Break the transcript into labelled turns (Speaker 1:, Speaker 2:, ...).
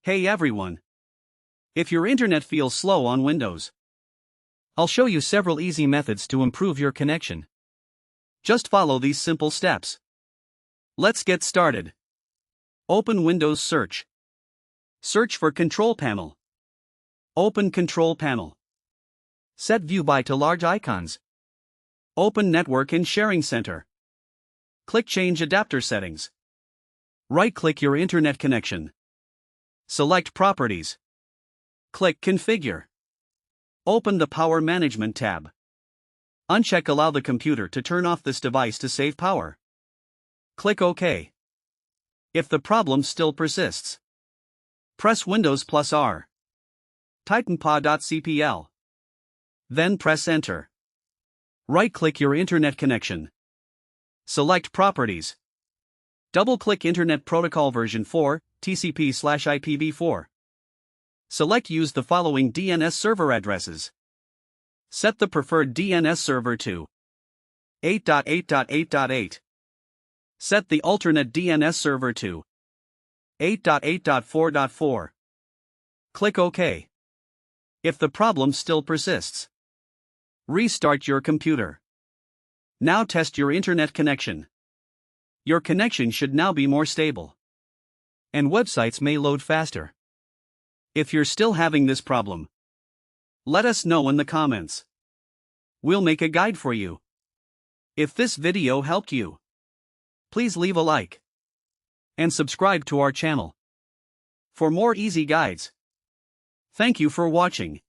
Speaker 1: Hey everyone! If your internet feels slow on Windows, I'll show you several easy methods to improve your connection. Just follow these simple steps. Let's get started. Open Windows Search. Search for Control Panel. Open Control Panel. Set View by to large icons. Open Network and Sharing Center. Click Change Adapter Settings. Right-click your internet connection. Select Properties. Click Configure. Open the Power Management tab. Uncheck Allow the computer to turn off this device to save power. Click OK. If the problem still persists, press Windows plus R. Type npa.cpl. Then press Enter. Right-click your internet connection. Select Properties. Double-click Internet Protocol version 4, TCP/IPv4. Select Use the following DNS server addresses. Set the preferred DNS server to 8.8.8.8. Set the alternate DNS server to 8.8.4.4. Click OK. If the problem still persists, restart your computer. Now test your internet connection. Your connection should now be more stable, and websites may load faster. If you're still having this problem, let us know in the comments. We'll make a guide for you. If this video helped you, please leave a like and subscribe to our channel for more easy guides. Thank you for watching.